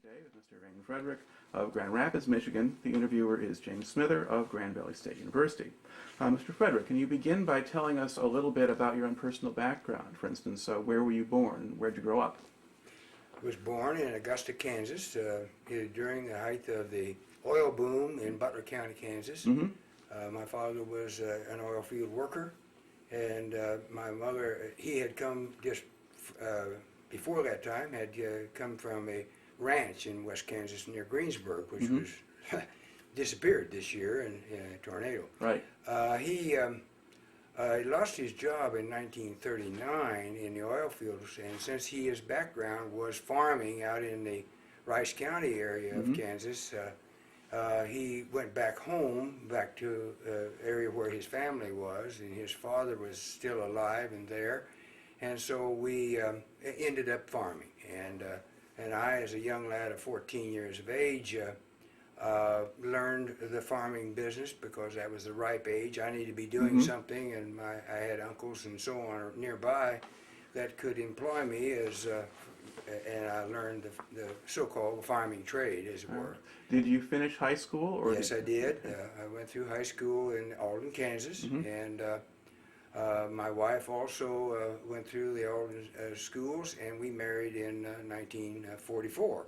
today with Mr. Raymond Frederick of Grand Rapids, Michigan. The interviewer is James Smither of Grand Valley State University. Mr. Frederick, can you begin by telling us a little bit about your own personal background? For instance, where were you born? Where did you grow up? I was born in Augusta, Kansas, during the height of the oil boom in Butler County, Kansas. My father was an oil field worker, and my mother, he had come just before that time, had come from a ranch in West Kansas near Greensburg, which was disappeared this year in a tornado. Right. He lost his job in 1939 in the oil fields, and since his background was farming out in the Rice County area of Kansas, he went back home, back to the area where his family was, and his father was still alive and there, and so we ended up farming. And I, as a young lad of 14 years of age, learned the farming business because that was the ripe age. I needed to be doing something, and I had uncles and so on nearby that could employ me as, and I learned the so-called farming trade, as it were. Did you finish high school? Or Yes, I did. I went through high school in Alden, Kansas, and my wife also went through the Alden schools, and we married in 1944.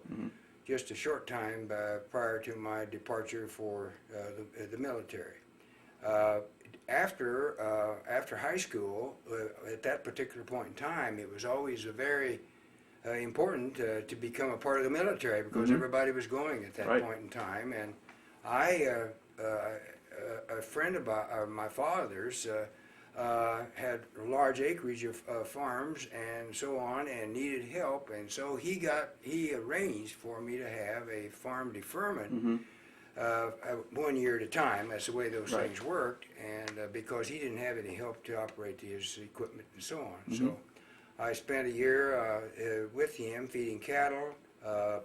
Just a short time prior to my departure for the military. After high school, at that particular point in time, it was always a very important to become a part of the military because everybody was going at that point in time. And a friend of my father's had a large acreage of farms and so on, and needed help, and so he arranged for me to have a farm deferment 1 year at a time. That's the way those things worked, and because he didn't have any help to operate his equipment and so on. So I spent a year with him feeding cattle,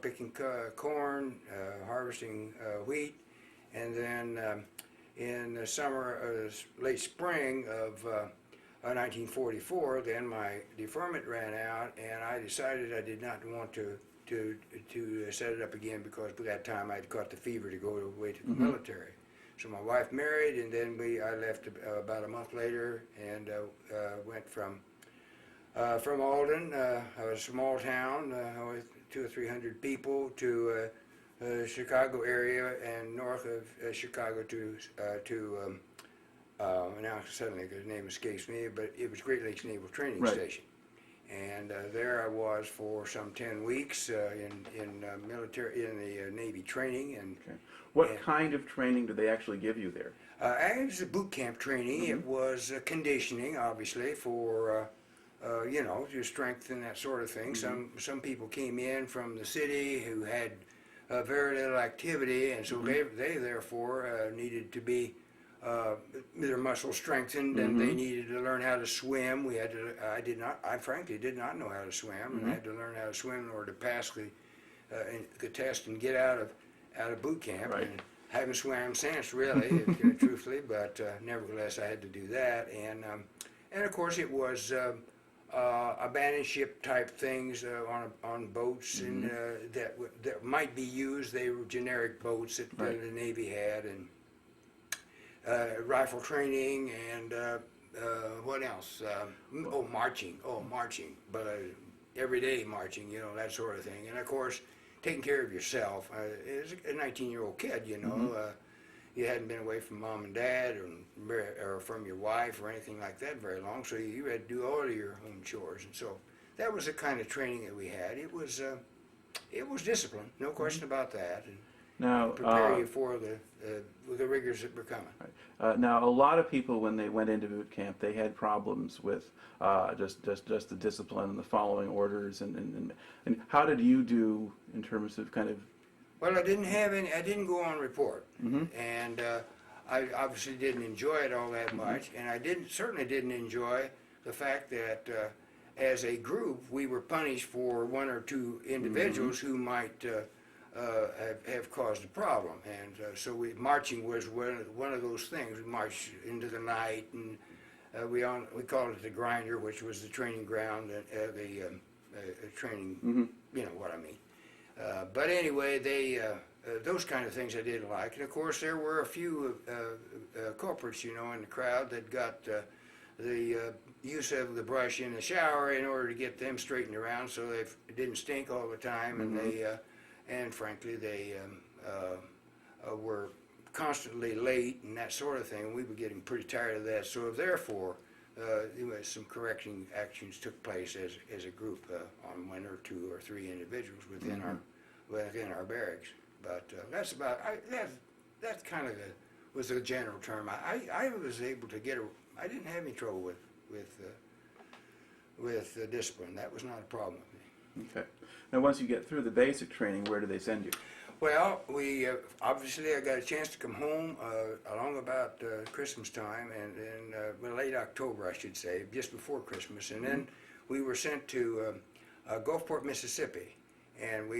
picking corn, harvesting wheat, and then in the summer, late spring of 1944, then my deferment ran out, and I decided I did not want to set it up again because by that time I'd caught the fever to go away to the military. So my wife married, and then I left about a month later and went from Alden, a small town with 200 or 300 people, to Chicago area, and north of Chicago to now suddenly the name escapes me, but it was Great Lakes Naval Training Station. And there I was for some 10 weeks in the Navy training. And what kind of training did they actually give you there? It was a boot camp training. It was conditioning, obviously, for to strengthen that sort of thing. Some people came in from the city who had very little activity, and so they therefore needed to be their muscles strengthened, and they needed to learn how to swim. I frankly did not know how to swim, and I had to learn how to swim in order to pass the test and get out of boot camp. And haven't swam since, really, truthfully, but nevertheless I had to do that. And of course it was abandoned ship type things on boats and that might be used. They were generic boats that the Navy had, and rifle training, and what else? Marching, but everyday marching, that sort of thing. And of course, taking care of yourself. As a 19-year-old kid, you hadn't been away from mom and dad or from your wife or anything like that very long, so you had to do all of your home chores. And so that was the kind of training that we had. It was discipline, no question about that. And now, prepare you for the rigors that were coming. Now, a lot of people, when they went into boot camp, they had problems with just the discipline and the following orders. And how did you do in terms of kind of? Well, I didn't go on report, and I obviously didn't enjoy it all that much, and I certainly didn't enjoy the fact that as a group we were punished for one or two individuals who might have caused a problem, and so marching was one of those things. We marched into the night, and we called it the grinder, which was the training ground, the training, you know what I mean. But anyway, those kind of things I didn't like. And of course, there were a few culprits, in the crowd that got the use of the brush in the shower in order to get them straightened around so they didn't stink all the time. Mm-hmm. And frankly, they were constantly late and that sort of thing. We were getting pretty tired of that. So therefore, some correcting actions took place as a group on one or two or three individuals within our barracks. But that's about that kind of was the general term. I was able to I didn't have any trouble with discipline. That was not a problem with me. Okay. Now, once you get through the basic training, where do they send you? Well, we obviously I got a chance to come home along about Christmas time and late October, I should say, just before Christmas, and then we were sent to Gulfport, Mississippi, and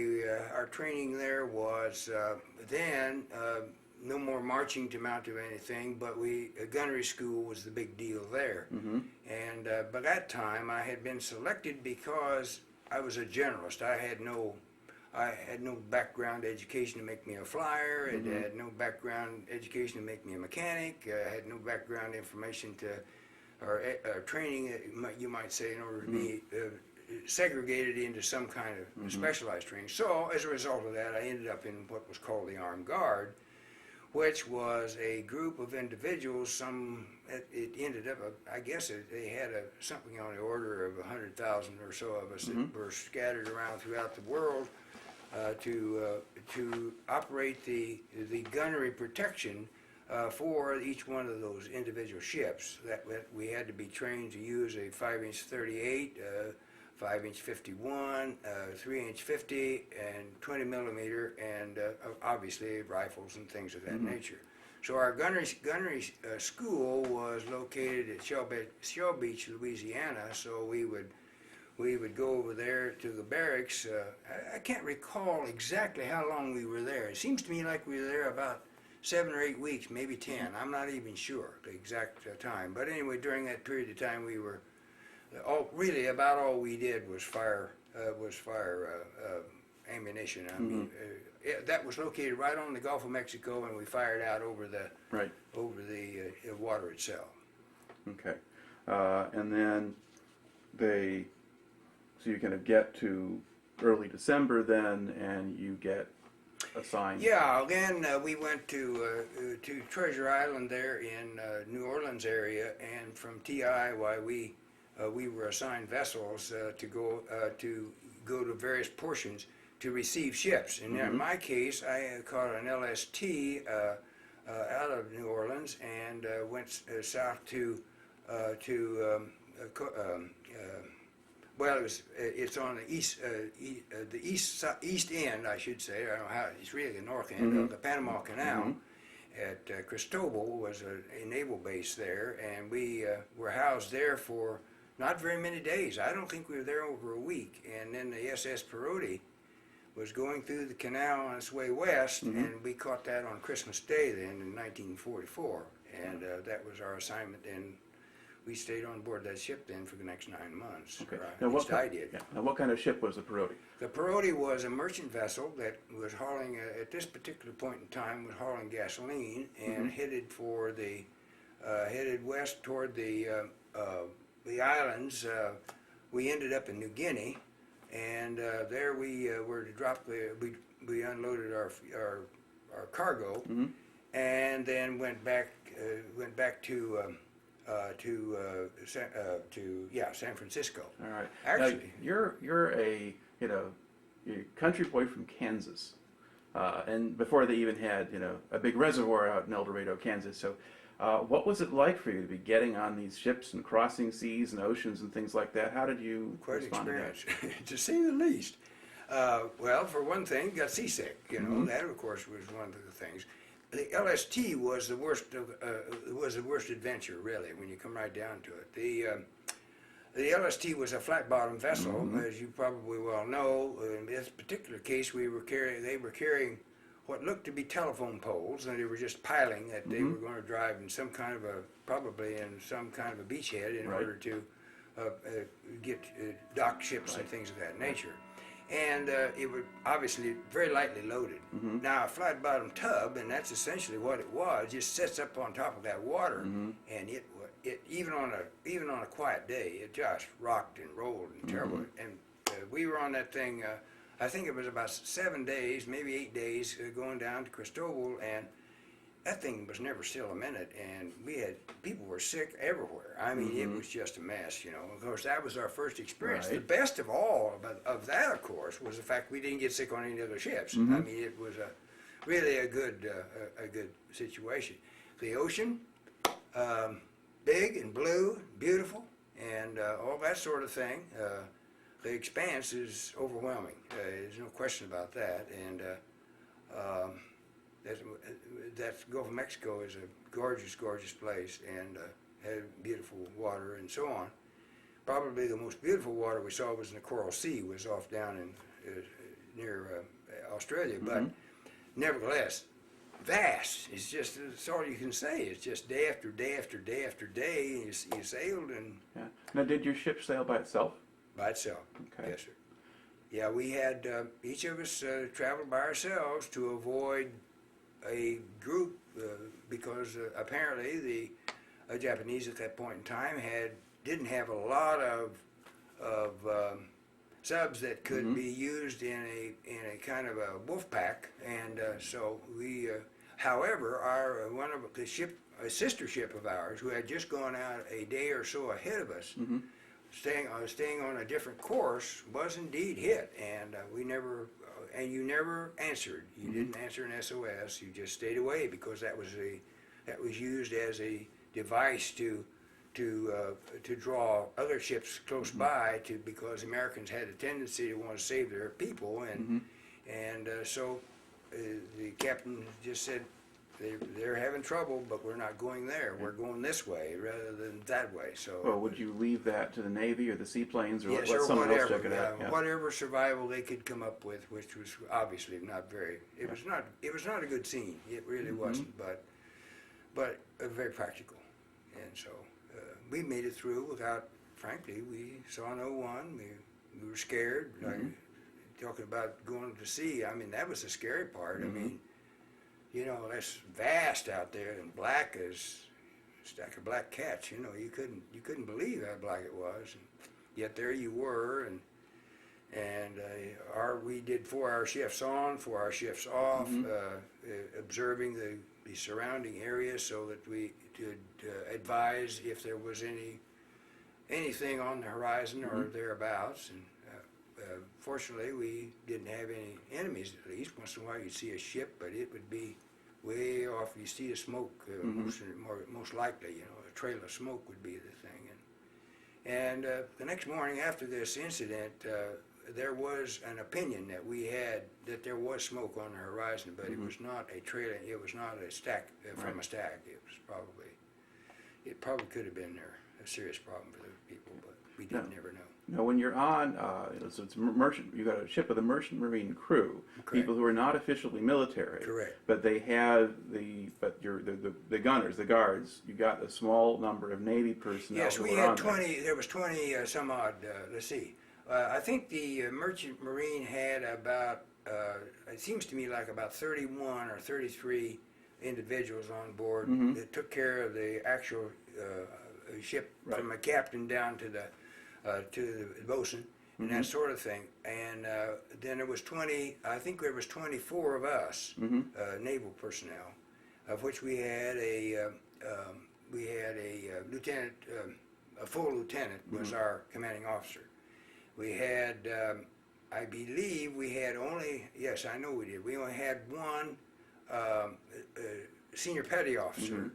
our training there was then no more marching to mount to anything, but gunnery school was the big deal there, and by that time I had been selected because I was a generalist. I had no background education to make me a flyer. It had no background education to make me a mechanic. I had no background information or training, you might say, in order to be segregated into some kind of specialized training. So as a result of that, I ended up in what was called the Armed Guard, which was a group of individuals. It ended up, I guess they had something on the order of 100,000 or so of us that were scattered around throughout the world. To operate the gunnery protection for each one of those individual ships. That we had to be trained to use a 5-inch 38, 5-inch 51, 3-inch 50, and 20 millimeter, and obviously rifles and things of that nature. So our gunnery school was located at Shell Beach, Louisiana. So we would go over there to the barracks. I can't recall exactly how long we were there. It seems to me like we were there about 7 or 8 weeks, maybe 10. I'm not even sure the exact time. But anyway, during that period of time, we were really about all we did was fire ammunition. I mean, that was located right on the Gulf of Mexico, and we fired out over the water itself. Okay, and then so you kind of get to early December then, and you get assigned. Yeah, then we went to Treasure Island there in New Orleans area, and from TI, we were assigned vessels to go to various portions to receive ships. And in my case, I caught an LST out of New Orleans and went south to it's on the east end, I should say. I don't know how it's really the north end of the Panama Canal. At Cristobal was a naval base there, and we were housed there for not very many days. I don't think we were there over a week. And then the SS Perotti was going through the canal on its way west, and we caught that on Christmas Day then in 1944. And that was our assignment. And we stayed on board that ship then for the next 9 months. Okay. At least I did. Yeah. Now, what kind of ship was the Perotti? The Perotti was a merchant vessel that was hauling, at this particular point in time, was hauling gasoline and headed west toward the islands. We ended up in New Guinea, and there we were to drop we unloaded our cargo, and then went back to San Francisco. All right. Actually, now, you're a country boy from Kansas, and before they even had a big reservoir out in El Dorado, Kansas. So, what was it like for you to be getting on these ships and crossing seas and oceans and things like that? How did you respond to that? Quite an experience, to say the least. Well, for one thing, got seasick. That of course was one of the things. The LST was the worst adventure, really, when you come right down to it. The LST was a flat-bottom vessel, as you probably well know. In this particular case, they were carrying what looked to be telephone poles, and they were just piling that they were going to drive in probably in some kind of a beachhead in order to get dock ships and things of that nature. and it was obviously very lightly loaded. Mm-hmm. Now a flat bottom tub, and that's essentially what it was, just sits up on top of that water, Mm-hmm. and it even on a quiet day, it just rocked and rolled and terrible. Mm-hmm. And we were on that thing. I think it was about 7 days, maybe 8 days, going down to Cristobal, and that thing was never still a minute, and people were sick everywhere. I mean, it was just a mess, you know. Of course, that was our first experience. Right. The best of all of that, of course, was the fact we didn't get sick on any other ships. Mm-hmm. I mean, it was really a good situation. The ocean, big and blue, beautiful, and all that sort of thing. The expanse is overwhelming. There's no question about that, and. That Gulf of Mexico is a gorgeous, gorgeous place, and had beautiful water and so on. Probably the most beautiful water we saw was in the Coral Sea, was off down in near Australia, but nevertheless, vast. That's all you can say. It's just day after day after day after day, and you sailed and Yeah. Now, did your ship sail by itself? by itself. Okay. Yes, sir. Yeah, we had each of us traveled by ourselves to avoid a group because apparently the Japanese at that point in time didn't have a lot of subs that could be used in a kind of a wolf pack, and so we. However, one of the ship, a sister ship of ours, who had just gone out a day or so ahead of us, staying on a different course, was indeed hit, and we never. And you never answered. You didn't answer an SOS. You just stayed away because that was used as a device to draw other ships close by because Americans had a tendency to want to save their people, and so the captain just said they're having trouble, but we're not going there. We're going this way rather than that way. So. Well, would you leave that to the Navy or the seaplanes, or Yes, let or someone else whatever, check it out? yeah, whatever survival they could come up with, which was obviously not very. It was not a good scene. It really wasn't, but very practical, and so we made it through without. Frankly, we saw no one. We were scared. Like, talking about going to sea. I mean, that was the scary part. I mean, you know, that's vast out there and black as a stack of black cats. You know, you couldn't believe how black it was, and yet there you were, and we did 4-hour shifts on, 4-hour shifts off, observing the surrounding area so that we could advise if there was anything on the horizon or thereabouts. And fortunately, we didn't have any enemies. At least once in a while, you'd see a ship, but it would be way off. You see the smoke, most likely. You know, a trail of smoke would be the thing. And the next morning after this incident, there was an opinion that we had that there was smoke on the horizon, but it was not a trail. It was not a stack from a stack. It probably could have been a serious problem for those people, but we did never know. Now, when you're on, so it's merchant. You got a ship with a merchant marine crew, people who are not officially military. Correct. But they have the gunners, the guards. You got a small number of Navy personnel. Yes, who we were had on 20. There was 20 some odd. Let's see. I think the merchant marine had about. It seems to me like about 31 or 33 individuals on board that took care of the actual ship, from the captain down to the bosun and that sort of thing. And then there was 20. I think there was 24 of us naval personnel, of which we had a lieutenant, a full lieutenant was our commanding officer. We had, I believe, we had only. Yes, I know we did. We only had one senior petty officer.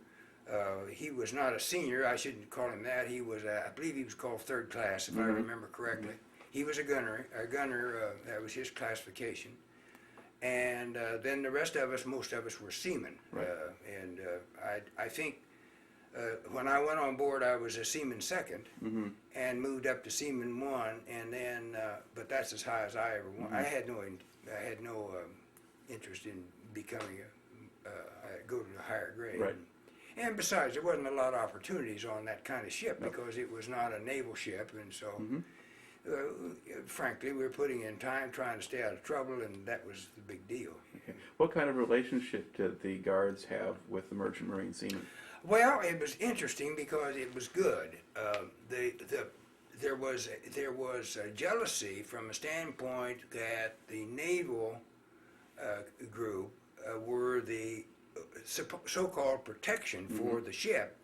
He was not a senior. I shouldn't call him that. He was, I believe, he was called third class, if I remember correctly. He was a gunner. That was his classification. And then the rest of us, most of us, were seamen. Right. I think when I went on board, I was a seaman second, and moved up to seaman one, and then. But that's as high as I ever went. I had no interest in becoming go to a higher grade. Right. And besides, there wasn't a lot of opportunities on that kind of ship because it was not a naval ship, and so frankly, we were putting in time trying to stay out of trouble, and that was the big deal. Okay. What kind of relationship did the guards have with the merchant marine seamen? Well, it was interesting because it was good. There was a jealousy from a standpoint that the naval group were the so-called protection for the ship,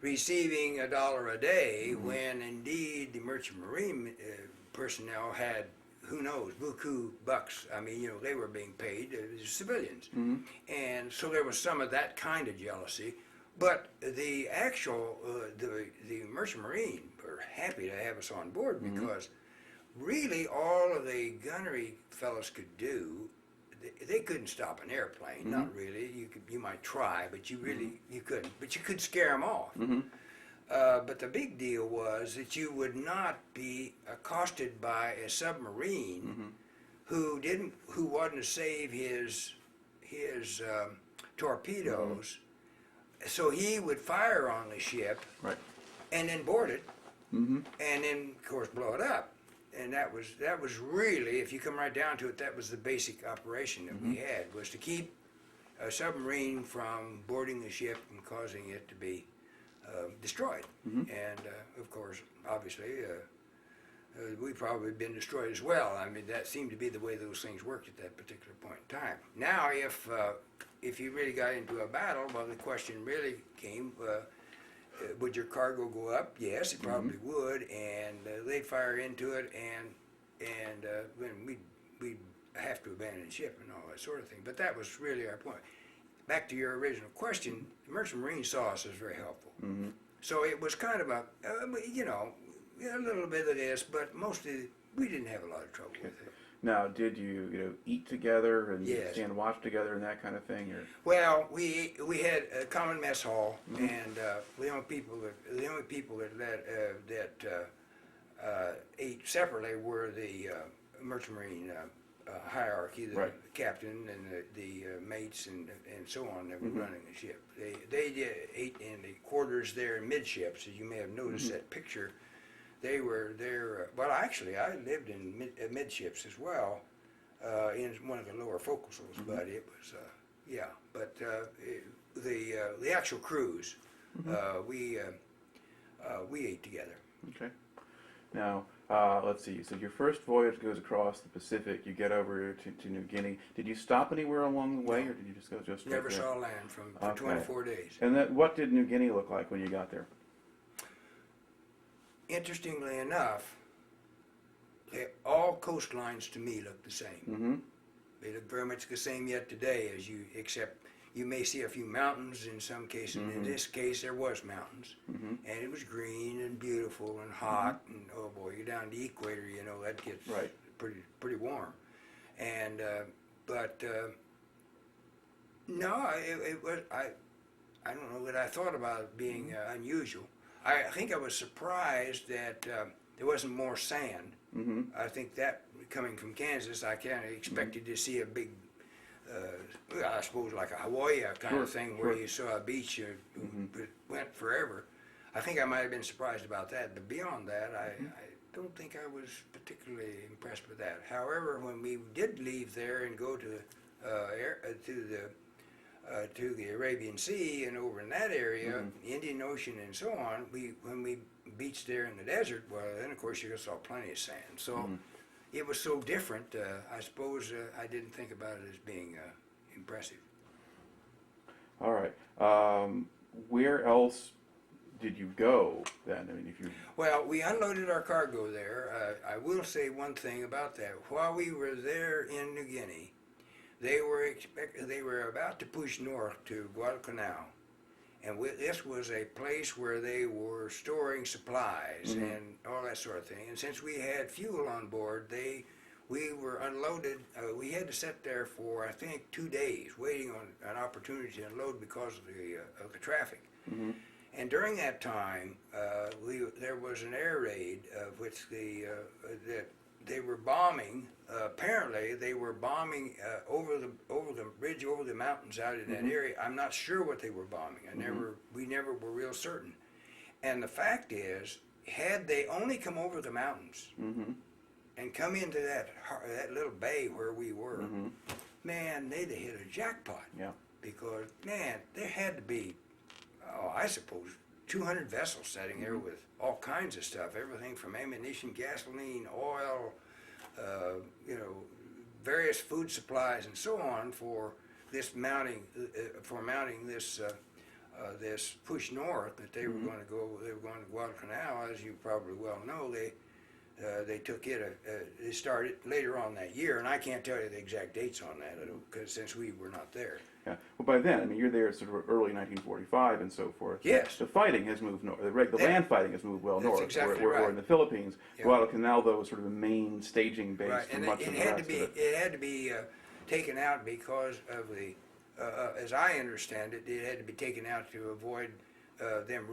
receiving $1 a day when indeed the merchant marine personnel had, who knows, buku bucks. I mean, they were being paid as civilians. And so there was some of that kind of jealousy. But the actual, the merchant marine were happy to have us on board because really all of the gunnery fellows could do, they couldn't stop an airplane, not really. You might try, but you couldn't. But you could scare them off. But the big deal was that you would not be accosted by a submarine who wanted to save his torpedoes. So he would fire on the ship, and then board it, and then of course blow it up. And that was really, if you come right down to it, that was the basic operation that we had, was to keep a submarine from boarding the ship and causing it to be destroyed. And of course, obviously, we've probably been destroyed as well. I mean, that seemed to be the way those things worked at that particular point in time. Now, if you really got into a battle, well, the question really came, would your cargo go up? Yes, it probably would, and they'd fire into it, and then we'd have to abandon the ship and all that sort of thing. But that was really our point. Back to your original question, the Merchant Marine saw us as very helpful. So it was kind of a little bit of this, but mostly we didn't have a lot of trouble with it. Now, did you eat together and Yes. stand watch together and that kind of thing? Or? Well, we had a common mess hall, and the only people that ate separately were the Merchant Marine hierarchy, the captain and the mates and so on that were running the ship. They ate in the quarters there midships, as you may have noticed that picture. They were there. Well, actually, I lived in midships as well, in one of the lower forecastles. But it was, But the actual cruise, we ate together. Okay. Now, let's see. So your first voyage goes across the Pacific. You get over to New Guinea. Did you stop anywhere along the way, or did you just go straight Never there? saw land for 24 days. And what did New Guinea look like when you got there? Interestingly enough, all coastlines to me look the same. They look very much the same yet today, except you may see a few mountains in some cases. In this case, there was mountains, and it was green and beautiful and hot. And oh boy, you're down the equator, that gets pretty warm. And no, it was. I don't know that I thought about it being unusual. I think I was surprised that there wasn't more sand. I think that, coming from Kansas, I kind of expected to see a big, I suppose like a Hawaii kind of thing where you saw a beach that went forever. I think I might have been surprised about that, but beyond that, I don't think I was particularly impressed with that. However, when we did leave there and go to the Arabian Sea and over in that area, Indian Ocean and so on, when we beached there in the desert, well, then of course you saw plenty of sand. So it was so different, I suppose I didn't think about it as being impressive. All right. Where else did you go then? I mean, Well, we unloaded our cargo there. I will say one thing about that. While we were there in New Guinea, they were about to push north to Guadalcanal, and this was a place where they were storing supplies and all that sort of thing. And since we had fuel on board, we were unloaded. We had to sit there for I think 2 days, waiting on an opportunity to unload because of the traffic. And during that time, there was an air raid of which that they were bombing. Apparently, they were bombing over the ridge, over the mountains out in that area. I'm not sure what they were bombing. We never were real certain. And the fact is had they only come over the mountains Mm-hmm. and come into that little bay where we were, Mm-hmm. man, they'd have hit a jackpot. Yeah. Because, man, there had to be, I suppose, 200 vessels sitting there with all kinds of stuff, everything from ammunition, gasoline, oil, various food supplies and so on for this mounting, this push north that they were going to go. They were going to Guadalcanal, as you probably well know. They took it. They started later on that year, and I can't tell you the exact dates on that because since we were not there. Yeah. Well, by then, I mean, you're there sort of early 1945 and so forth. Yes. The fighting has moved north. The land fighting has moved well That's north. exactly We're right. in the Philippines. Yeah. Guadalcanal, though, was sort of the main staging base Right, for and much it of the had rest to be. of it. It had to be taken out because of the, as I understand it, it had to be taken out to avoid them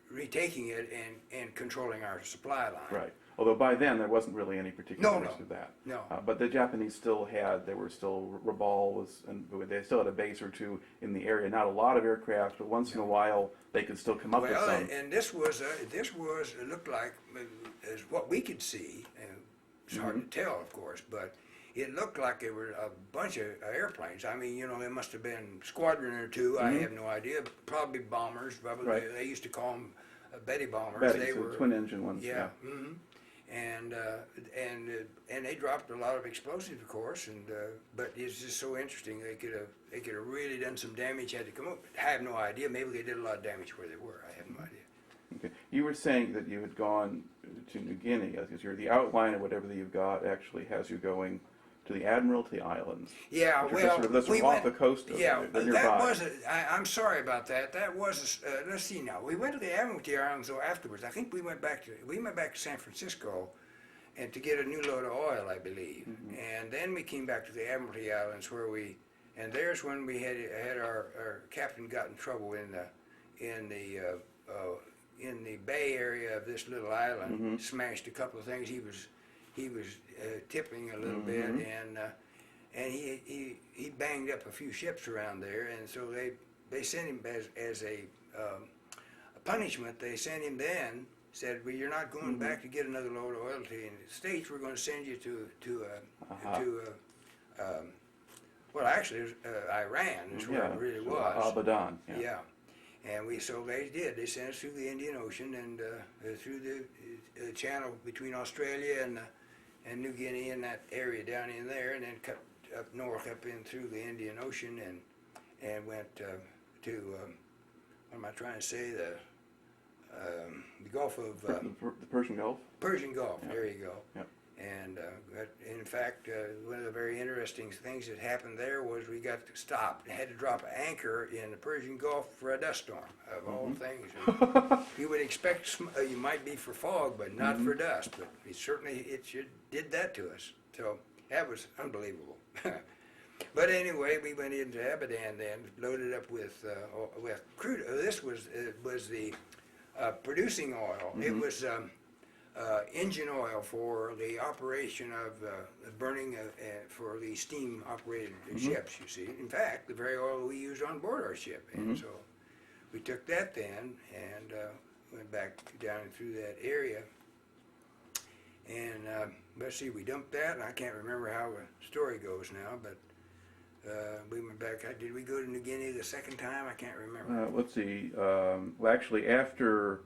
retaking it and controlling our supply line. Right. Although by then there wasn't really any particular No, risk of that. No. But the Japanese still had, Rabaul was, and they still had a base or two in the area. Not a lot of aircraft, but once in a while they could still come up with Well, some. and this was it looked like, as what we could see, and it's hard to tell, of course, but it looked like there were a bunch of airplanes. I mean, there must have been a squadron or two. I have no idea. Probably bombers. Probably Right. They used to call them Betty bombers. Betty, They so were twin engine ones. Yeah. Mm-hmm. And they dropped a lot of explosives, of course. But it's just so interesting. They could have really done some damage. Had to come up. I have no idea. Maybe they did a lot of damage where they were. I have no idea. Okay. You were saying that you had gone to New Guinea, because the outline of whatever that you've got actually has you going to the Admiralty Islands. Yeah, which are well, that's sort of off the coast of yeah, they're nearby. that was. I'm sorry about that. That was. Let's see now. We went to the Admiralty Islands though afterwards. I think we went back to San Francisco, and to get a new load of oil, I believe. And then we came back to the Admiralty Islands and there's when we had our captain got in trouble in the bay area of this little island. Smashed a couple of things. He was tipping a little bit, and he banged up a few ships around there, and so they sent him as a punishment. They sent him then. Said, well, you're not going back to get another load of oil to the States. We're going to send you to well, actually, it was, Iran is where it really was. Abadan. Yeah. And so they did. They sent us through the Indian Ocean and through the channel between Australia and New Guinea and that area down in there, and then cut up north up in through the Indian Ocean and went to what am I trying to say, the Gulf of The Persian Gulf. Persian Gulf. Yeah. There you go. Yep. And in fact, one of the very interesting things that happened there was we got to stop and had to drop an anchor in the Persian Gulf for a dust storm, of all things. You would expect you might be for fog, but not for dust. But it did that to us. So that was unbelievable. But anyway, we went into Abadan then, loaded up with crude. This was the producing oil. It was engine oil for the operation of burning for the steam-operated ships, you see. In fact, the very oil we used on board our ship. And so we took that then and went back down through that area. And let's see, we dumped that, and I can't remember how the story goes now, but we went back. Did we go to New Guinea the second time? I can't remember. Let's see. Well, actually, after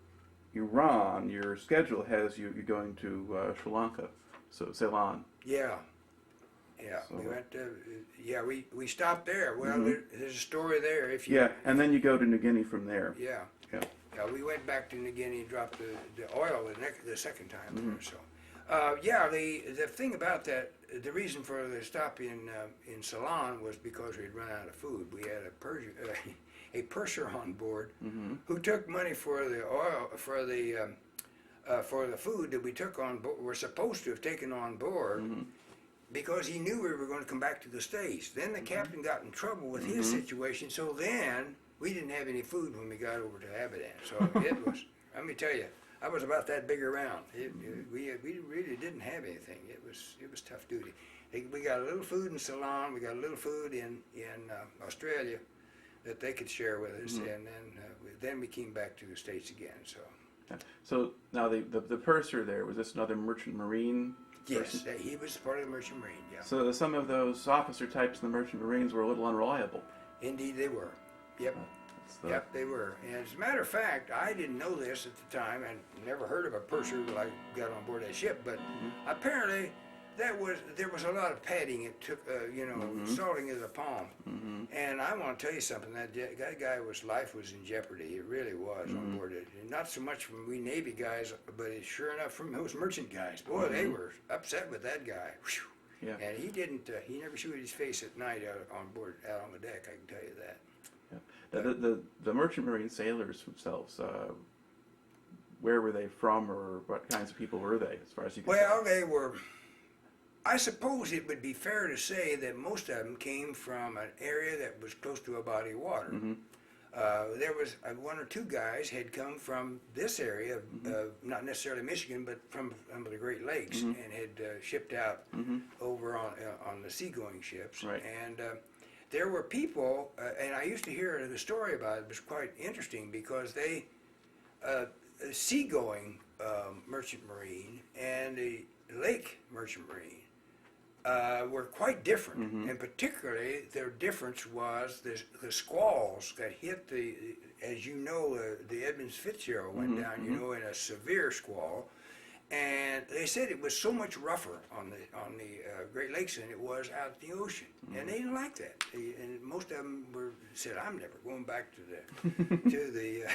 Iran, your schedule has you going to Sri Lanka, so Ceylon. Yeah. So, We went to, we stopped there. Well, there's a story there. And then you go to New Guinea from there. Yeah. Yeah. We went back to New Guinea and dropped the oil the second time. So, the thing about that, the reason for the stop in Ceylon was because we'd run out of food. We had a purser on board who took money for the oil for the food that we took on board. We're supposed to have taken on board. Because he knew we were going to come back to the States. Then the captain got in trouble with his situation, so then we didn't have any food when we got over to Abadan. So it was, let me tell you, I was about that big around. We really didn't have anything. It was tough duty. We got a little food in Ceylon, we got a little food in Australia that they could share with us, and then we came back to the States again. So Yeah. So now the purser there, was this another merchant marine person? Yes, he was part of the Merchant Marine, yeah. So some of those officer types in the merchant marines were a little unreliable. Indeed they were. Yep. Yep, they were. And as a matter of fact, I didn't know this at the time and never heard of a purser till I got on board that ship, but apparently there was a lot of padding. It took, salting of the palm. And I want to tell you something, that guy's life was in jeopardy. It really was on board it. And not so much from we Navy guys, but sure enough from those merchant guys. Boy, they were upset with that guy. Whew. Yeah. And he never showed his face at night out on board, out on the deck, I can tell you that. Yeah. The merchant marine sailors themselves, where were they from, or what kinds of people were they, as far as you can Well, they were, I suppose it would be fair to say that most of them came from an area that was close to a body of water. There was one or two guys had come from this area, not necessarily Michigan, but from the Great Lakes, and had shipped out over on the seagoing ships. Right. And there were people, and I used to hear the story about it. It was quite interesting because they, seagoing merchant marine and the lake merchant marine were quite different, and particularly their difference was the squalls that hit as you know, the Edmonds Fitzgerald went down, in a severe squall, and they said it was so much rougher on the Great Lakes than it was out in the ocean, and they didn't like that. And most of them said, "I'm never going back to the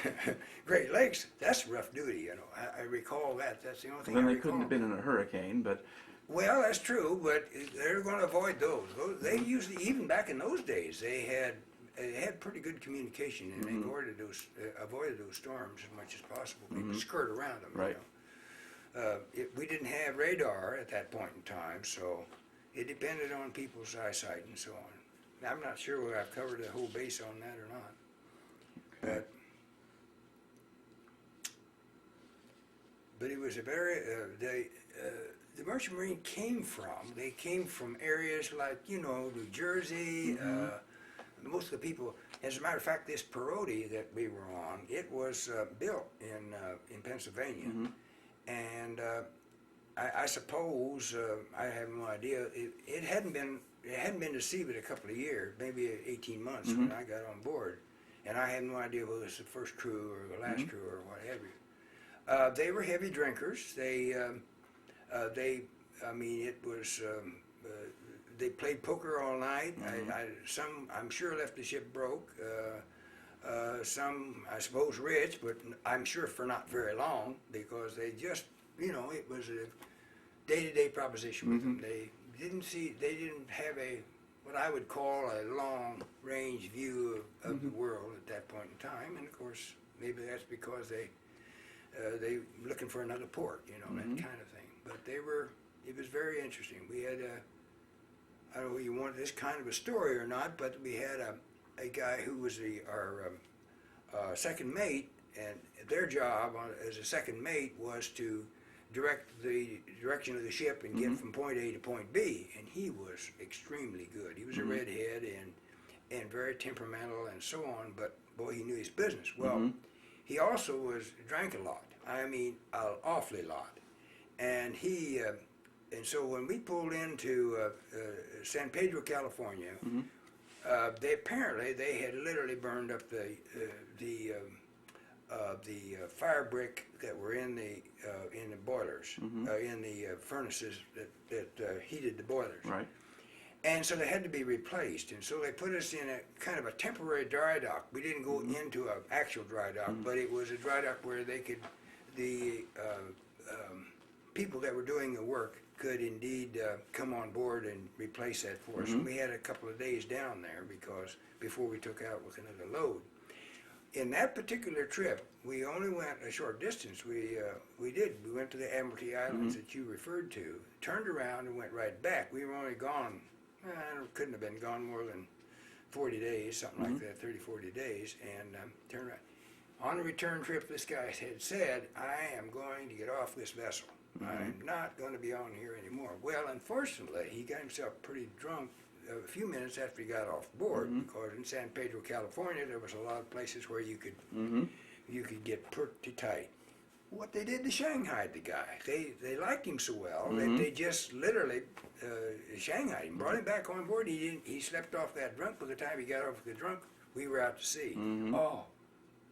Great Lakes. That's rough duty." I recall that. That's the only thing. Then I they recall. couldn't have been in a hurricane, but. Well, that's true, but they're going to avoid those. They usually, even back in those days, they had pretty good communication, and they avoided those storms as much as possible. They would skirt around them. Right. We didn't have radar at that point in time, so it depended on people's eyesight and so on. I'm not sure whether I've covered the whole base on that or not, but it was a very the Merchant Marine came from areas like, New Jersey, most of the people, as a matter of fact, this Perotti that we were on, it was built in Pennsylvania. And I suppose, I have no idea, it hadn't been to sea but a couple of years, maybe 18 months when I got on board. And I had no idea whether it was the first crew or the last crew or what have you. They were heavy drinkers. They played poker all night. Some, I'm sure, left the ship broke. Some, I suppose, rich, but I'm sure for not very long, because they just, it was a day-to-day proposition with them. They didn't have what I would call a long-range view of the world at that point in time. And of course, maybe that's because they looking for another port, that kind of thing. But it was very interesting. We had I don't know if you want this kind of a story or not, but we had a guy who was our second mate, and their job as a second mate was to direct the direction of the ship and get from point A to point B, and he was extremely good. He was a redhead and very temperamental and so on, but boy, he knew his business. Well, he also drank a lot. I mean, an awfully lot. And and so when we pulled into San Pedro, California, they had literally burned up the fire brick that were in the boilers, in the furnaces that heated the boilers. Right. And so they had to be replaced, and so they put us in a kind of a temporary dry dock. We didn't go into an actual dry dock, but it was a dry dock where the people that were doing the work could indeed come on board and replace that for us. And we had a couple of days down there before we took out with another load. In that particular trip, we only went a short distance. We went to the Admiralty Islands that you referred to, turned around and went right back. We were only gone, couldn't have been gone more than 40 days, something like that, 30, 40 days, and turned around. On the return trip, this guy had said, "I am going to get off this vessel. I'm not going to be on here anymore." Well, unfortunately, he got himself pretty drunk a few minutes after he got off board, because in San Pedro, California, there was a lot of places where you could get pretty tight. what they did to Shanghai the guy. They liked him so well that they just literally Shanghai him, brought him back on board. He slept off that drunk. By the time he got off the drunk, we were out to sea. Oh,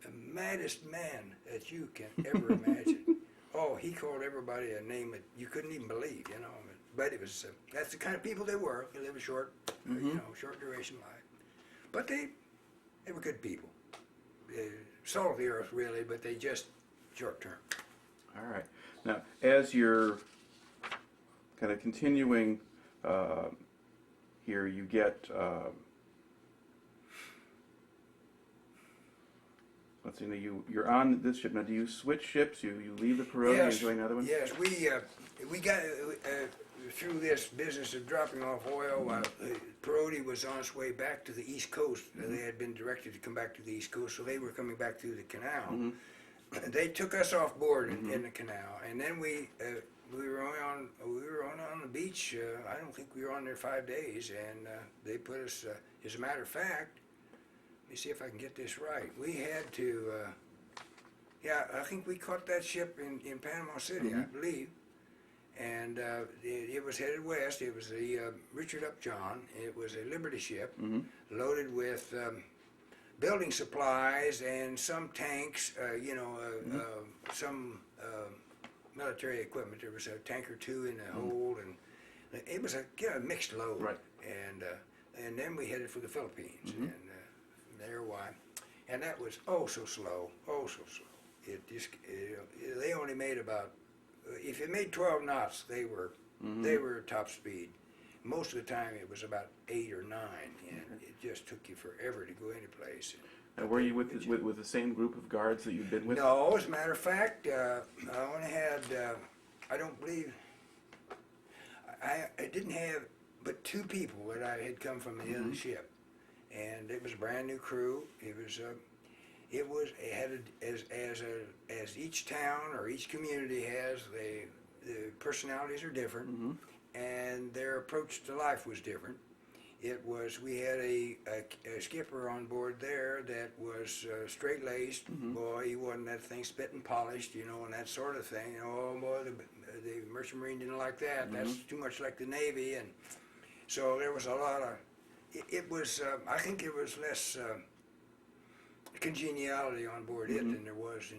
the maddest man that you can ever imagine. Oh, he called everybody a name that you couldn't even believe, you know. But it was that's the kind of people they were. They live a short, you know, short duration life. But they were good people. They salt of the earth, really, but they just short term. All right. Now, as you're kind of continuing here, you get, let's see, you're on this ship. Now, do you switch ships? You leave the Parody and join another one? Yes, we got through this business of dropping off oil. Parody was on its way back to the East Coast. They had been directed to come back to the East Coast, so they were coming back through the canal. They took us off board in the canal, and then we were on the beach. I don't think we were on there 5 days, and they put us. As a matter of fact, let me see if I can get this right. We had to. I think we caught that ship in Panama City, I believe, and it was headed west. It was the Richard Upjohn. It was a Liberty ship, loaded with. Building supplies and some tanks, some military equipment. There was a tank or two in the hold, and it was a mixed load. Right. And then we headed for the Philippines, and there why, and that was so slow. It just they only made about if it made 12 knots, they were top speed. Most of the time it was about 8 or 9, and it just took you forever to go any place. And were you with the same group of guards that you'd been with? No, as a matter of fact, I only had, I don't believe, I didn't have but 2 people that I had come from the other ship, and it was a brand new crew. It had as each town or each community has, the personalities are different. And their approach to life was different. We had a skipper on board there that was straight-laced. Boy, he wasn't that thing spit and polished, you know, and that sort of thing. Oh boy, the Merchant Marine didn't like that. That's too much like the Navy, and so there was a lot of. It was. I think it was less congeniality on board it than there was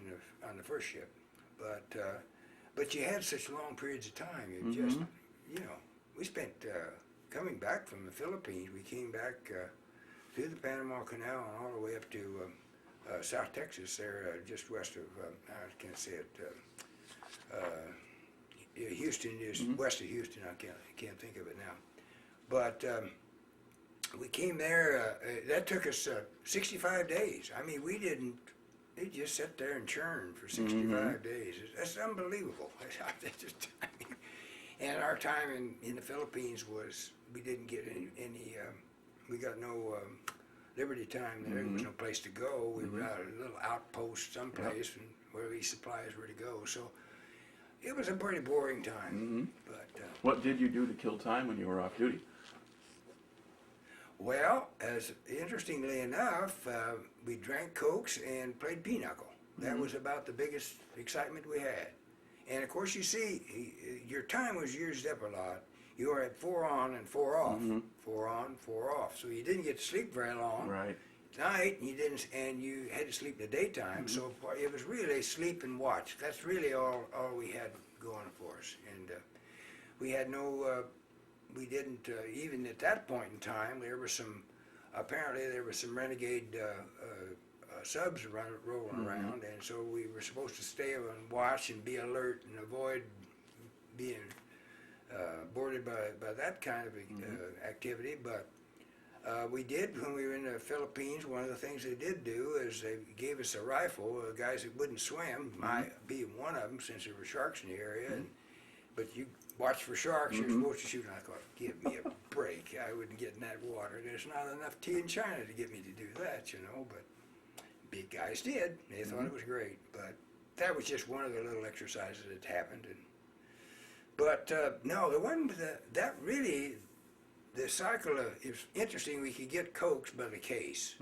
on the first ship, but you had such long periods of time. You just. You know, we spent, coming back from the Philippines, we came back through the Panama Canal and all the way up to South Texas there, just west of, I can't say it, Houston is west of Houston, I can't think of it now. But we came there, that took us 65 days. I mean, they just sat there and churned for 65 days. That's unbelievable. And our time in the Philippines was, we didn't get any we got no Liberty time there. There was no place to go. We were at a little outpost someplace where these supplies were to go. So it was a pretty boring time. But what did you do to kill time when you were off duty? Well, as interestingly enough, we drank Cokes and played pinochle. That was about the biggest excitement we had. And of course, you see, your time was used up a lot. You were at 4 on and 4 off, 4 on, 4 off. So you didn't get to sleep very long. Right. Night, and you had to sleep in the daytime. So it was really sleep and watch. That's really all we had going for us. And we had no, we didn't even at that point in time. Apparently there were some renegade. Subs rolling around, and so we were supposed to stay and watch and be alert and avoid being boarded by that kind of activity. But we did when we were in the Philippines. One of the things they did do is they gave us a rifle. Guys that wouldn't swim, might be one of them since there were sharks in the area. But you watch for sharks. You're supposed to shoot. And I thought, give me a break. I wouldn't get in that water. There's not enough tea in China to get me to do that, you know. But big guys did. They thought it was great, but that was just one of the little exercises that happened. But no, the one that really, the cycle of, it was interesting. We could get Cokes by the case.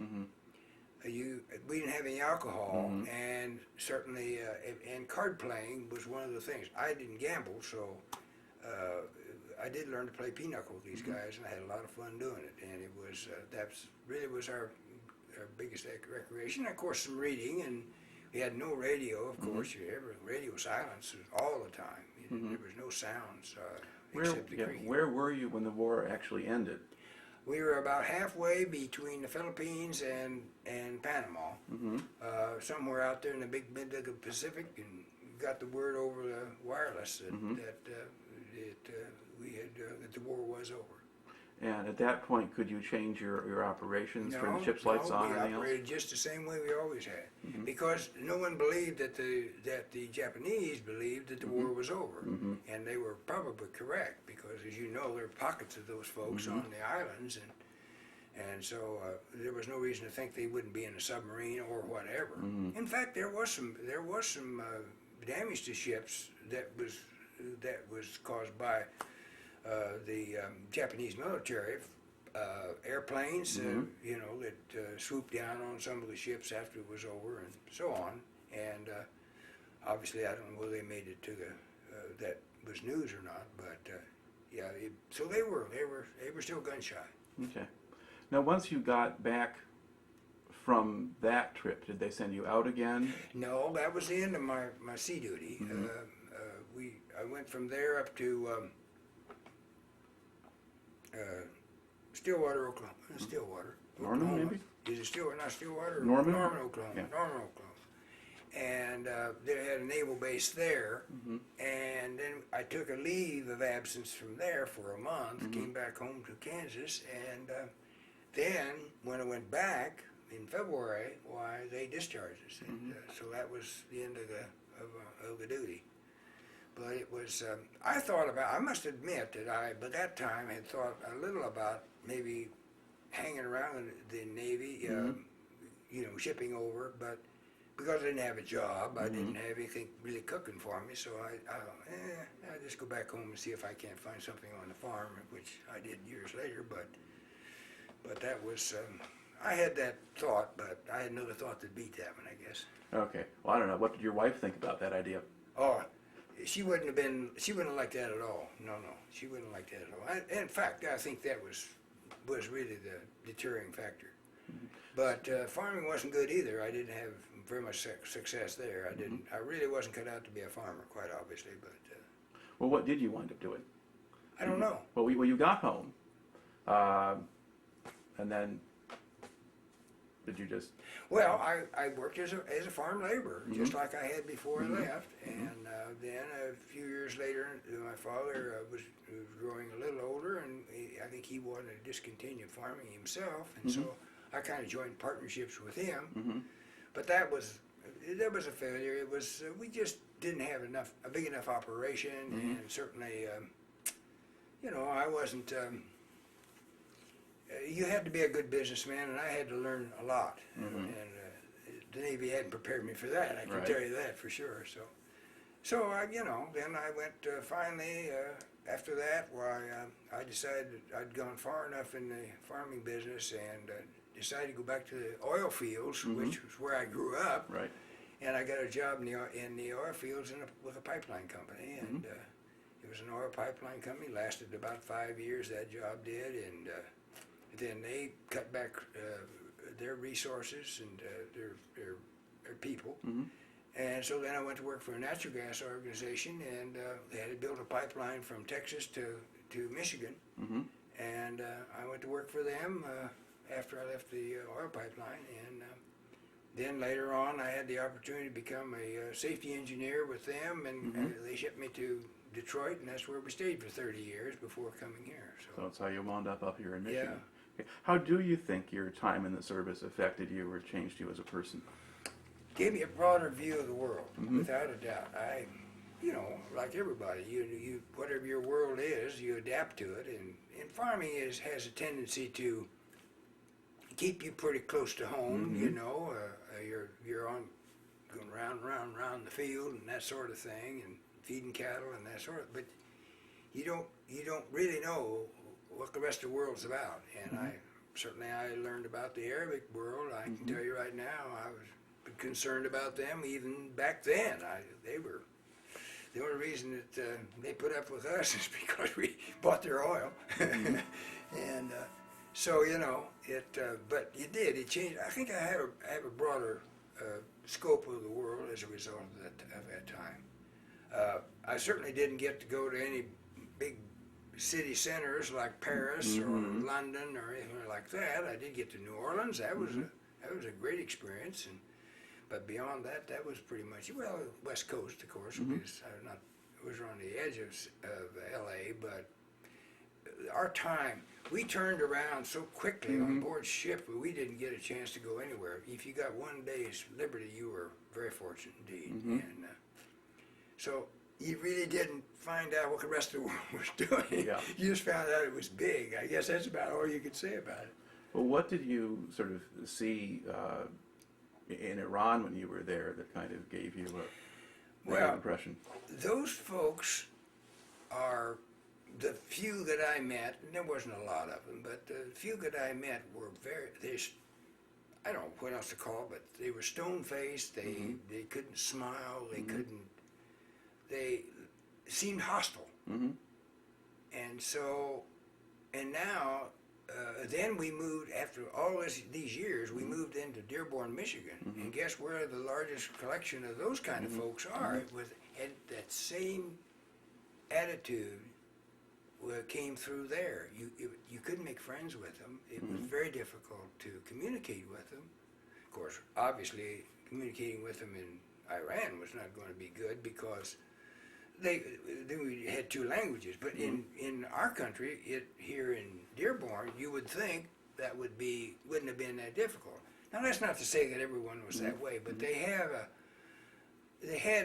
we didn't have any alcohol, Mhm. and certainly, and card playing was one of the things. I didn't gamble, so I did learn to play pinochle with these guys, and I had a lot of fun doing it. And it was that's really was our biggest recreation. Of course, some reading, and we had no radio. Of course, radio silence all the time. There was no sounds except the creaking. Where were you when the war actually ended? We were about halfway between the Philippines and Panama, somewhere out there in the big mid of the Pacific, and got the word over the wireless that that the war was over. And at that point, could you change your operations, turn the ship's lights on, we anything operated else? just the same way we always had, because no one believed that the Japanese believed that the war was over, and they were probably correct, because as you know, there are pockets of those folks on the islands, and so there was no reason to think they wouldn't be in a submarine or whatever. In fact, there was some damage to ships that was caused by the Japanese military, airplanes, that swooped down on some of the ships after it was over, and so on. And obviously, I don't know whether they made it to the that was news or not, but so they were still gun shy. Okay. Now, once you got back from that trip, did they send you out again? No, that was the end of my sea duty. I went from there up to Stillwater, Oklahoma. Stillwater, Norman, Oklahoma. maybe? Is it Stillwater? Not Stillwater. Norman? Norman, Oklahoma. Yeah. Norman, Oklahoma. And they had a naval base there. And then I took a leave of absence from there for a month. Came back home to Kansas, and then when I went back in February, why they discharged us, and so that was the end of the duty. But it was, I must admit that I, by that time, had thought a little about maybe hanging around the Navy, shipping over, but because I didn't have a job, I didn't have anything really cooking for me, so I thought, I'll just go back home and see if I can't find something on the farm, which I did years later, but that was, I had that thought, but I had another thought that beat that one, I guess. Okay. Well, I don't know. What did your wife think about that idea? Oh, she wouldn't have liked that at all. No, she wouldn't like that at all. In fact, I think that was really the deterring factor. But farming wasn't good either. I didn't have very much success there. I really wasn't cut out to be a farmer, quite obviously. But Well, what did you wind up doing? I don't know. Well, you got home, and then did you just? Well, I worked as a farm laborer, just like I had before I left. And then a few years later, my father was growing a little older, and I think he wanted to discontinue farming himself. And so I kind of joined partnerships with him. But that was a failure. It was we just didn't have a big enough operation, and certainly, I wasn't. You had to be a good businessman, and I had to learn a lot. And the Navy hadn't prepared me for that. I can tell you that for sure. So then I went finally after that. I decided I'd gone far enough in the farming business, and decided to go back to the oil fields, which was where I grew up. Right. And I got a job in the oil fields with a pipeline company, and it was an oil pipeline company. Lasted about 5 years. That job did, and then they cut back their resources and their people. And so then I went to work for a natural gas organization, and they had to build a pipeline from Texas to Michigan. And I went to work for them after I left the oil pipeline. And then later on, I had the opportunity to become a safety engineer with them, and they shipped me to Detroit, and that's where we stayed for 30 years before coming here. So that's how you wound up here in Michigan. Yeah. Okay. How do you think your time in the service affected you or changed you as a person? Gave me a broader view of the world, without a doubt. Like everybody, you whatever your world is, you adapt to it, and farming has a tendency to keep you pretty close to home. You're on going round the field and that sort of thing, and feeding cattle and that sort of. But you don't really know what the rest of the world's about. And certainly I learned about the Arabic world. I can tell you right now, I was concerned about them even back then. They were the only reason that they put up with us is because we bought their oil, and so but it did. It changed. I think I have a broader scope of the world as a result of that time. I certainly didn't get to go to any big city centers like Paris or London or anything like that. I did get to New Orleans. That was a great experience, but beyond that, that was pretty much West Coast, of course. It was on the edge of L.A., but our time, we turned around so quickly on board ship, we didn't get a chance to go anywhere. If you got one day's liberty, you were very fortunate indeed. And so you really didn't find out what the rest of the world was doing. Yeah. You just found out it was big. I guess that's about all you could say about it. Well, what did you sort of see in Iran when you were there that kind of gave you a negative impression? Those folks are the few that I met, and there wasn't a lot of them, but the few that I met were I don't know what else to call it, but they were stone-faced, they couldn't smile, they seemed hostile. And so, and now, then we moved, after all these years, we moved into Dearborn, Michigan, and guess where the largest collection of those kind of folks are? And that same attitude came through there. You couldn't make friends with them. It was very difficult to communicate with them. Of course, obviously, communicating with them in Iran was not going to be good because we had two languages. But in our country, here in Dearborn, you would think that wouldn't have been that difficult. Now, that's not to say that everyone was that way, but they had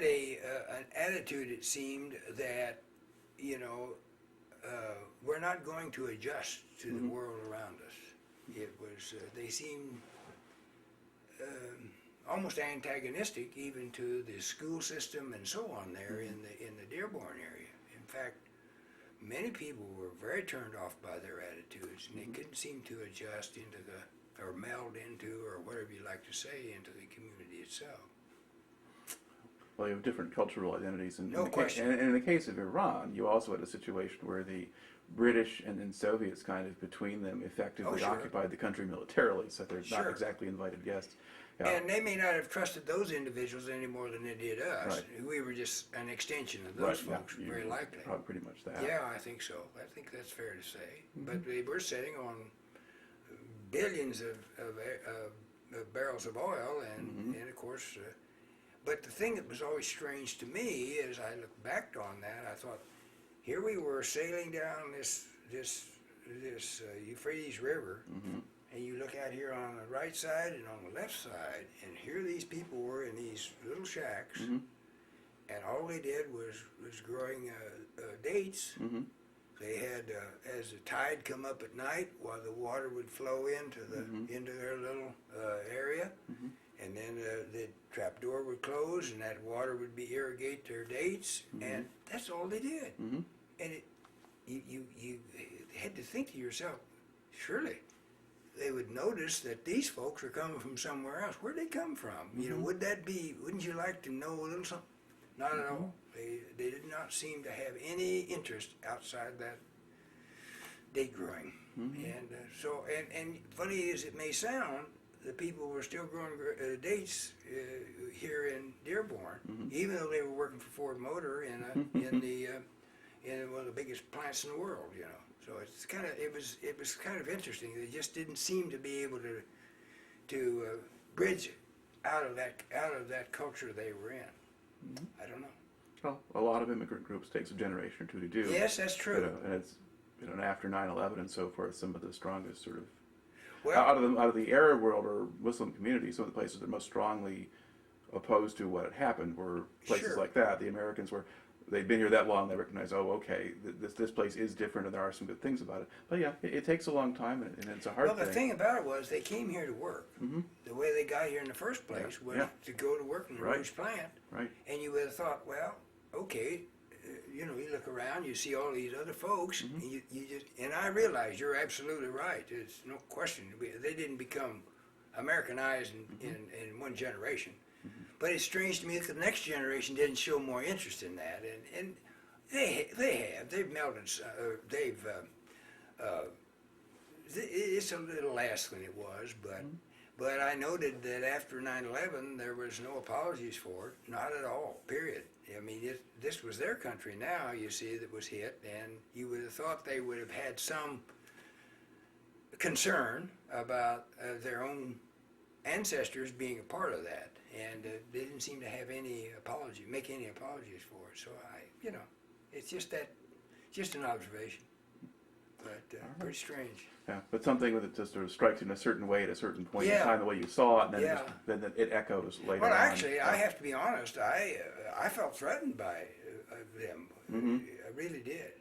an attitude, it seemed, that we're not going to adjust to the world around us. It was they seemed almost antagonistic even to the school system and so on there in the Dearborn area. In fact, many people were very turned off by their attitudes, and they couldn't seem to adjust or meld into, or whatever you like to say, into the community itself. Well, you have different cultural identities. No question. And in the case of Iran, you also had a situation where the British and then Soviets kind of between them effectively occupied the country militarily, so they're not exactly invited guests. Yeah. And they may not have trusted those individuals any more than they did us. Right. We were just an extension of those folks, very likely. Probably pretty much that. Yeah, I think so. I think that's fair to say. But they were sitting on billions of barrels of oil, and of course, but the thing that was always strange to me is I look back on that, I thought, here we were sailing down this Euphrates River, and you look out here on the right side and on the left side, and here these people were in these little shacks, and all they did was growing dates. They had, as the tide come up at night, while the water would flow into their little area, and then the trap door would close, and that water would irrigate their dates, and that's all they did. And you had to think to yourself, surely they would notice that these folks are coming from somewhere else. Where'd they come from? Wouldn't you like to know a little something? Not at all. They did not seem to have any interest outside that date growing. And so, and funny as it may sound, the people were still growing dates here in Dearborn, even though they were working for Ford Motor in one of the biggest plants in the world. So it was kind of interesting. They just didn't seem to be able to bridge out of that culture they were in. I don't know. Well, a lot of immigrant groups takes a generation or two to do. Yes, that's true. And it's after 9/11 and so forth, some of the strongest sort of out of the Arab world or Muslim community, some of the places that are most strongly opposed to what had happened were places like that. The Americans they'd been here that long, they recognized, okay, this place is different and there are some good things about it. But yeah, it takes a long time and it's a hard thing. Well, the thing about it was they came here to work. The way they got here in the first place was to go to work in the Rouge plant. Right. And you would have thought, well, okay, you know, you look around, you see all these other folks, and you just, and I realize you're absolutely right. There's no question. They didn't become Americanized in one generation. But it's strange to me that the next generation didn't show more interest in that, and they've melted. It's a little less than it was, but I noted that after 9/11 there was no apologies for it, not at all. Period. I mean, this was their country now. You see, that was hit, and you would have thought they would have had some concern about their own ancestors being a part of that, and they didn't seem to have make any apologies for it. So you know, it's just an observation, but pretty strange. Yeah, but something that just sort of strikes you in a certain way at a certain point in Yeah. time, the way you saw it, and then, Yeah. then it echoes later Well, on. actually, I have to be honest. I felt threatened by them. I really did,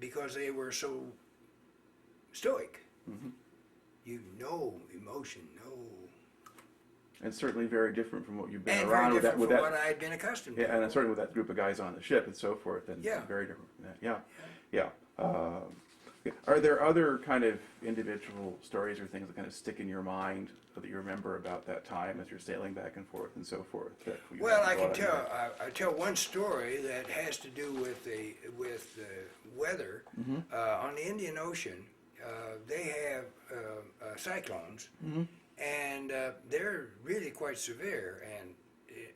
because they were so stoic. No emotion, no. And certainly very different from what you've been And around very with that. different from what I had been accustomed to. Yeah, and certainly with that group of guys on the ship and so forth, and Yeah. very different from that. Yeah. Are there other kind of individual stories or things that kind of stick in your mind that you remember about that time as you're sailing back and forth and so forth? Well, I can tell. I tell one story that has to do with the weather on the Indian Ocean. They have cyclones, and they're really quite severe.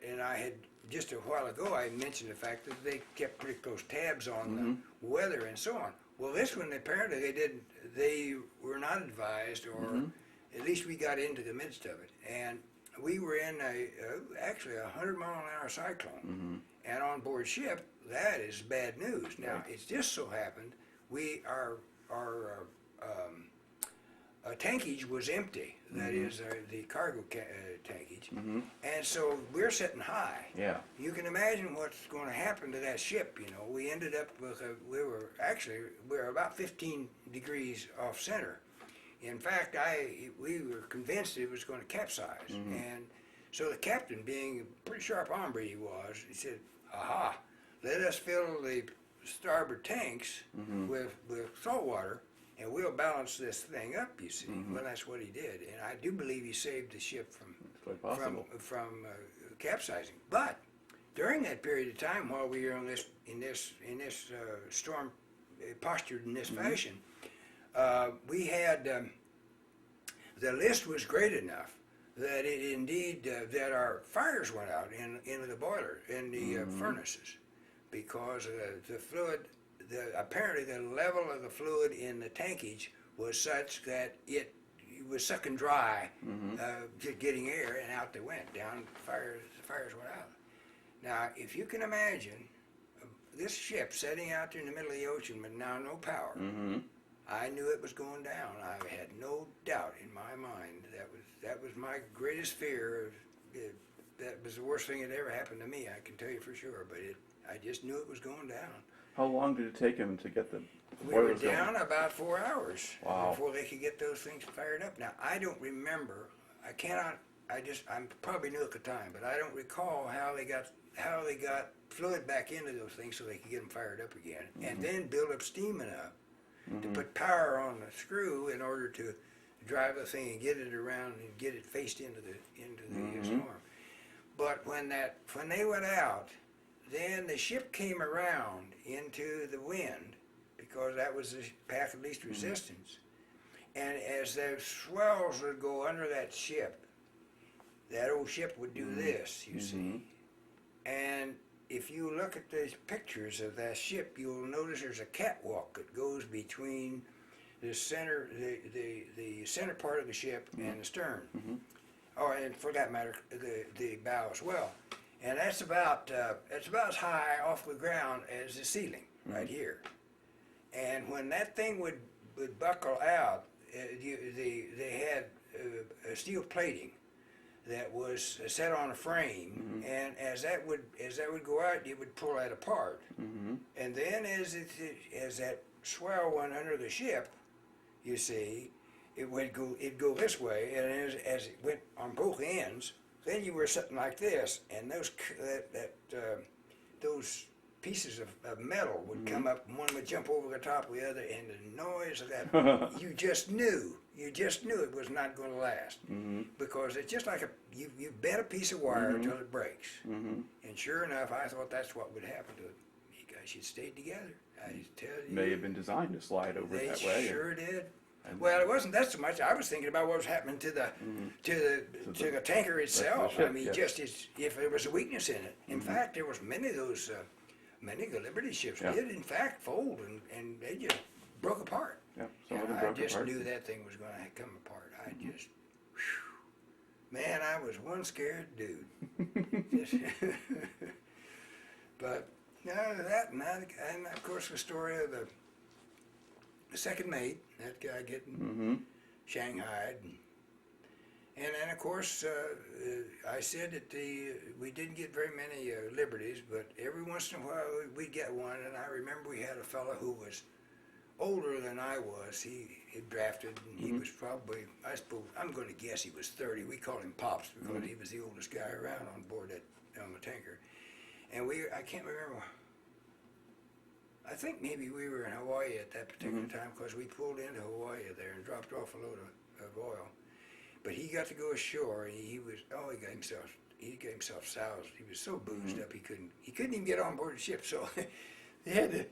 And I had just a while ago I mentioned the fact that they kept pretty close tabs on the weather and so on. Well, this one apparently they didn't. They were not advised, or at least we got into the midst of it, and we were in actually 100-mile-an-hour cyclone, and on board ship that is bad news. Now it's just so happened our tankage was empty. That is the cargo tankage, and so we're sitting high. Yeah. You can imagine what's going to happen to that ship. You know, we ended up with we were about 15 degrees off center. In fact, we were convinced it was going to capsize, and so the captain, being a pretty sharp hombre he said, "Aha, let us fill the starboard tanks with salt water, and we'll balance this thing up," you see. Well, that's what he did, and I do believe he saved the ship from capsizing. But during that period of time, while we were in this storm, postured in this fashion, we had the list was great enough that it indeed that our fires went out in the boiler, in the furnaces, because the fluid. Apparently the level of the fluid in the tankage was such that it was sucking dry, just getting air, and out they went. Down, the fires went out. Now, if you can imagine this ship sitting out there in the middle of the ocean with now no power, I knew it was going down. I had no doubt in my mind. That was my greatest fear. That was the worst thing that ever happened to me, I can tell you for sure, but I just knew it was going down. How long did it take him to get the We were boilers down going? about 4 hours Wow. before they could get those things fired up. Now, I don't remember. I'm probably new at the time, but I don't recall how they got fluid back into those things so they could get them fired up again, and then build up steam enough to put power on the screw in order to drive the thing and get it around and get it faced into the storm. But when they went out, then the ship came around into the wind, because that was the path of least resistance. And as the swells would go under that ship, that old ship would do this, you see. And if you look at the pictures of that ship, you'll notice there's a catwalk that goes between the center, the center part of the ship and the stern. Oh, and for that matter, the bow as well. And that's about as high off the ground as the ceiling right here. And when that thing would buckle out, they had steel plating that was set on a frame, and as that would go out, it would pull that apart. And then as that swell went under the ship, you see, it'd go this way, and as it went on both ends, then you were sitting like this, and those pieces of metal would come up, and one would jump over the top of the other, and the noise of that, you just knew it was not going to last. Because it's just like you bent a piece of wire until it breaks. And sure enough, I thought that's what would happen to it. You guys should stay together. I tell you. May have been designed to slide over that way. They sure did. Well, it wasn't that so much. I was thinking about what was happening to the tanker itself. ship, I mean, yeah. just if there was a weakness in it. In fact, there was many of those, many of the Liberty ships did in fact fold, and they just broke apart. Yeah, some of them I broke just apart. knew that thing was going to come apart. I just, man, I was one scared dude. But no, and of course the story of the second mate, that guy getting shanghaied, and then of course I said that we didn't get very many liberties, but every once in a while we'd get one, and I remember we had a fellow who was older than I was. He drafted, and he was probably, I suppose, I'm going to guess he was 30. We called him Pops because he was the oldest guy around on board on the tanker. And I can't remember, I think maybe we were in Hawaii at that particular time, because we pulled into Hawaii there and dropped off a load of oil. But he got to go ashore, and he got himself soused. He was so boozed up he couldn't even get on board the ship. So they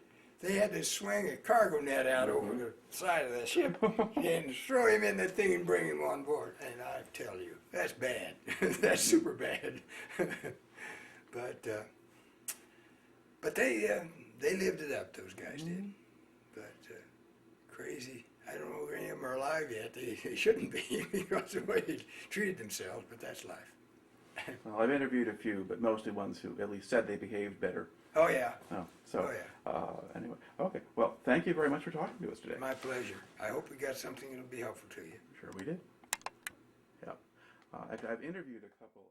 had to swing a cargo net out over the side of the ship and throw him in that thing and bring him on board. And I tell you, that's bad. That's super bad. But they lived it up, those guys did. But crazy. I don't know if any of them are alive yet. They shouldn't be because of the way they treated themselves, but that's life. Well, I've interviewed a few, but mostly ones who at least said they behaved better. Oh, yeah. Anyway, okay. Well, thank you very much for talking to us today. My pleasure. I hope we got something that'll be helpful to you. Sure we did. Yeah. I've interviewed a couple of